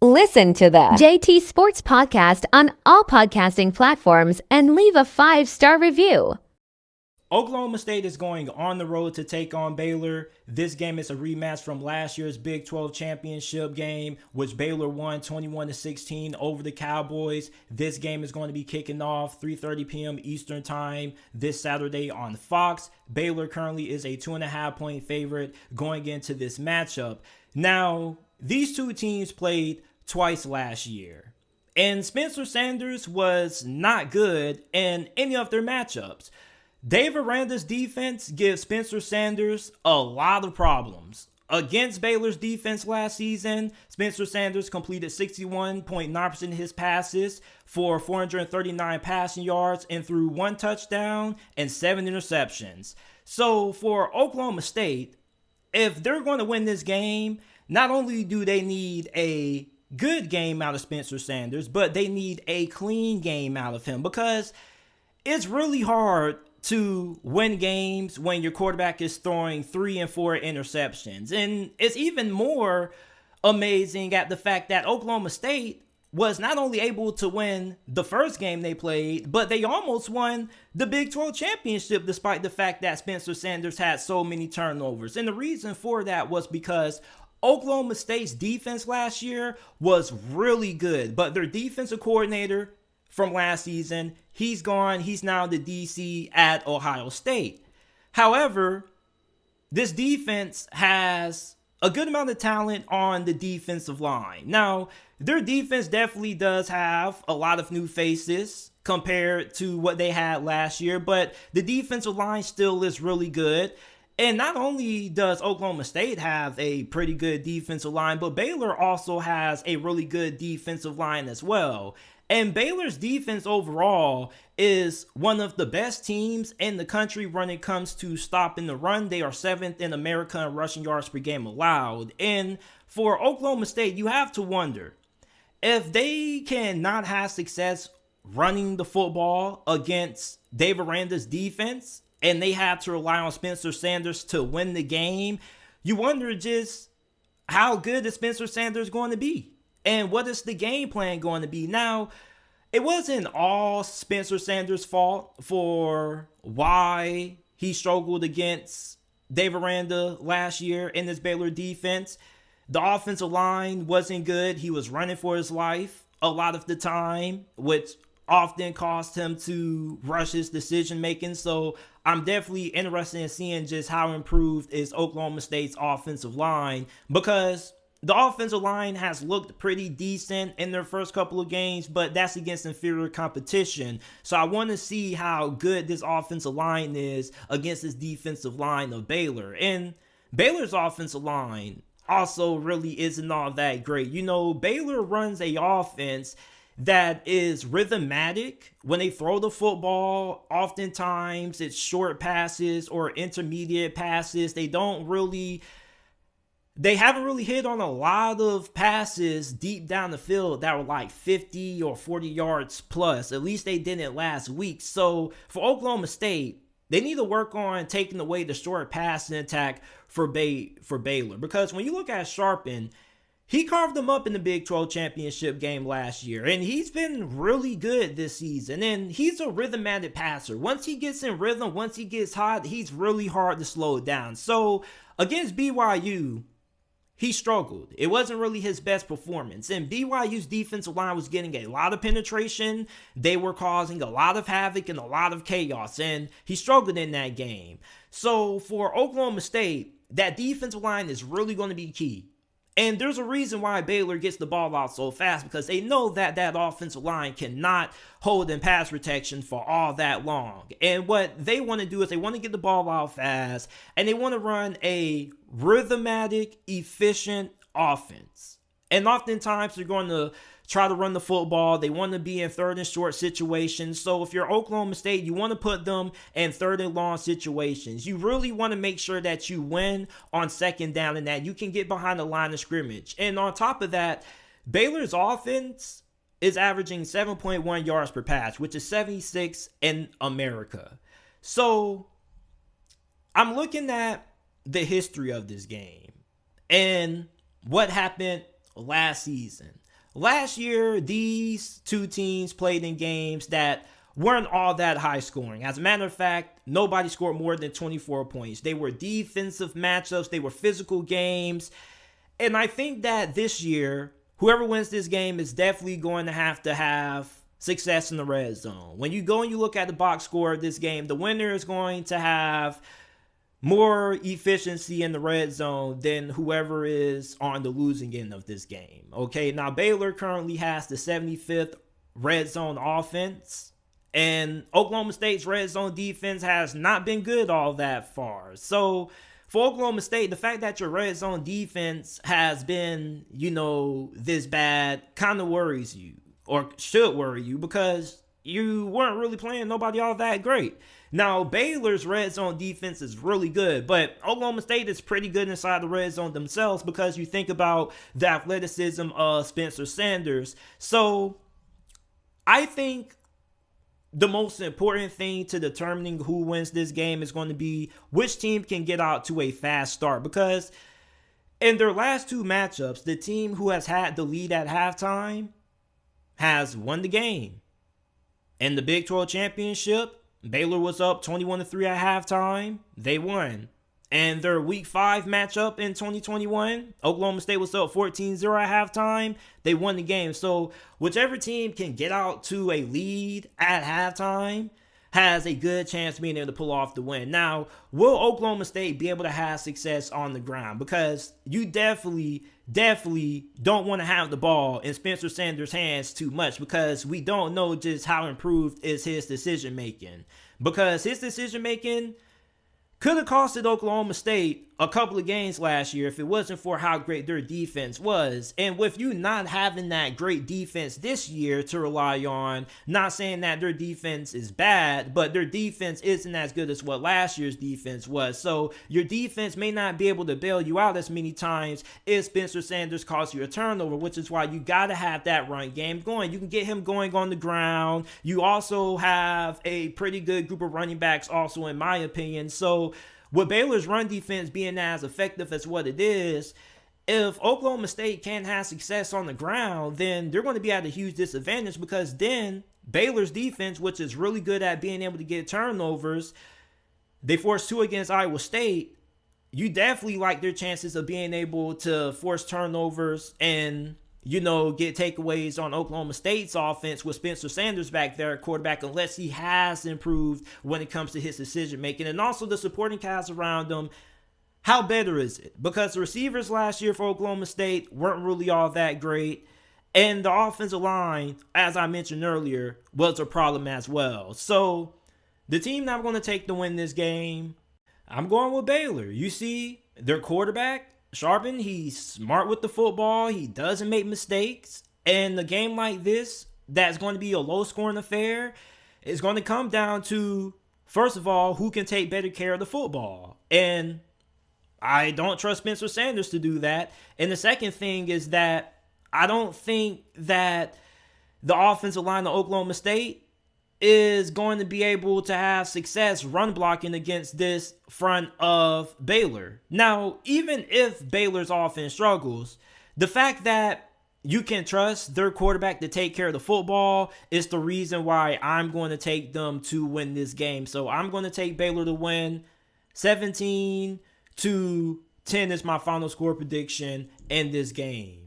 Listen to the JT Sports Podcast on all podcasting platforms and leave a 5-star review. Oklahoma State is going on the road to take on Baylor. This game is a rematch from last year's Big 12 championship game, which Baylor won 21-16 over the Cowboys. This game is going to be kicking off 3:30 p.m. Eastern Time this Saturday on Fox. Baylor currently is a 2.5-point favorite going into this matchup. Now, these two teams played twice last year, and Spencer Sanders was not good in any of their matchups. Dave Aranda's defense gives Spencer Sanders a lot of problems. Against Baylor's defense last season, Spencer Sanders completed 61.9% of his passes for 439 passing yards and threw 1 touchdown and 7 interceptions. So for Oklahoma State, if they're going to win this game, not only do they need a good game out of Spencer Sanders, but they need a clean game out of him, because it's really hard to win games when your quarterback is throwing 3 and 4 interceptions. And it's even more amazing at the fact that Oklahoma State was not only able to win the first game they played, but they almost won the Big 12 championship despite the fact that Spencer Sanders had so many turnovers. And the reason for that was because Oklahoma State's defense last year was really good, but their defensive coordinator from last season, he's gone. He's now the DC at Ohio State. However, this defense has a good amount of talent on the defensive line. Now, their defense definitely does have a lot of new faces compared to what they had last year, but the defensive line still is really good. And not only does Oklahoma State have a pretty good defensive line, but Baylor also has a really good defensive line as well. And Baylor's defense overall is one of the best teams in the country when it comes to stopping the run. They are 7th in America in rushing yards per game allowed. And for Oklahoma State, you have to wonder, if they cannot have success running the football against Dave Aranda's defense, and they have to rely on Spencer Sanders to win the game, you wonder just how good is Spencer Sanders going to be? And what is the game plan going to be? Now, it wasn't all Spencer Sanders' fault for why he struggled against Dave Aranda last year in this Baylor defense. The offensive line wasn't good. He was running for his life a lot of the time, which often caused him to rush his decision making. So I'm definitely interested in seeing just how improved is Oklahoma State's offensive line, because the offensive line has looked pretty decent in their first couple of games, but that's against inferior competition. So I want to see how good this offensive line is against this defensive line of Baylor. And Baylor's offensive line also really isn't all that great. You know, Baylor runs a offense that is rhythmatic. When they throw the football, oftentimes it's short passes or intermediate passes. They haven't really hit on a lot of passes deep down the field that were like 50 or 40 yards plus. At least they didn't last week. So for Oklahoma State, they need to work on taking away the short passing attack for Baylor. Because when you look at Sharpen, he carved them up in the Big 12 championship game last year, and he's been really good this season. And he's a rhythmatic passer. Once he gets in rhythm, once he gets hot, he's really hard to slow down. So against BYU, he struggled. It wasn't really his best performance. And BYU's defensive line was getting a lot of penetration. They were causing a lot of havoc and a lot of chaos. And he struggled in that game. So for Oklahoma State, that defensive line is really going to be key. And there's a reason why Baylor gets the ball out so fast, because they know that that offensive line cannot hold in pass protection for all that long. And what they want to do is they want to get the ball out fast, and they want to run a rhythmatic, efficient offense. And oftentimes they're going to try to run the football. They want to be in third and short situations. So if you're Oklahoma State, you want to put them in third and long situations. You really want to make sure that you win on second down and that you can get behind the line of scrimmage. And on top of that, Baylor's offense is averaging 7.1 yards per pass, which is 76 in America. So I'm looking at the history of this game and what happened last season. last year, these two teams played in games that weren't all that high scoring. As a matter of fact, nobody scored more than 24 points. They were defensive matchups, they were physical games. And I think that this year, whoever wins this game is definitely going to have success in the red zone. When you go and you look at the box score of this game, the winner is going to have more efficiency in the red zone than whoever is on the losing end of this game. Okay, now Baylor currently has the 75th red zone offense, and Oklahoma State's red zone defense has not been good all that far. So for Oklahoma State, the fact that your red zone defense has been, this bad kind of worries you, or should worry you, because you weren't really playing nobody all that great. Now, Baylor's red zone defense is really good, but Oklahoma State is pretty good inside the red zone themselves, because you think about the athleticism of Spencer Sanders. So I think the most important thing to determining who wins this game is going to be which team can get out to a fast start, because in their last two matchups, the team who has had the lead at halftime has won the game. In the Big 12 championship, Baylor was up 21-3 at halftime. They won. And their Week 5 matchup in 2021, Oklahoma State was up 14-0 at halftime. They won the game. So whichever team can get out to a lead at halftime has a good chance of being able to pull off the win. Now, will Oklahoma State be able to have success on the ground? Because you definitely don't want to have the ball in Spencer Sanders' hands too much, because we don't know just how improved is his decision making. Because his decision making could have costed Oklahoma State a couple of games last year if it wasn't for how great their defense was. And with you not having that great defense this year to rely on, not saying that their defense is bad, but their defense isn't as good as what last year's defense was. So your defense may not be able to bail you out as many times if Spencer Sanders costs you a turnover, which is why you got to have that run game going. You can get him going on the ground. You also have a pretty good group of running backs also, in my opinion. So with Baylor's run defense being as effective as what it is, if Oklahoma State can't have success on the ground, then they're going to be at a huge disadvantage, because then Baylor's defense, which is really good at being able to get turnovers, they forced 2 against Iowa State. You definitely like their chances of being able to force turnovers and get takeaways on Oklahoma State's offense with Spencer Sanders back there at quarterback, unless he has improved when it comes to his decision making. And also the supporting cast around him, how better is it? Because the receivers last year for Oklahoma State weren't really all that great, and the offensive line, as I mentioned earlier, was a problem as well. So the team that I'm going to take to win this game, I'm going with Baylor. You see, their quarterback, Sharpen, he's smart with the football. He doesn't make mistakes. And a game like this, that's going to be a low-scoring affair, is going to come down to, first of all, who can take better care of the football. And I don't trust Spencer Sanders to do that. And the second thing is that I don't think that the offensive line of Oklahoma State is going to be able to have success run blocking against this front of Baylor. Now, even if Baylor's offense struggles, the fact that you can trust their quarterback to take care of the football is the reason why I'm going to take them to win this game. So I'm going to take Baylor to win. 17-10 is my final score prediction in this game.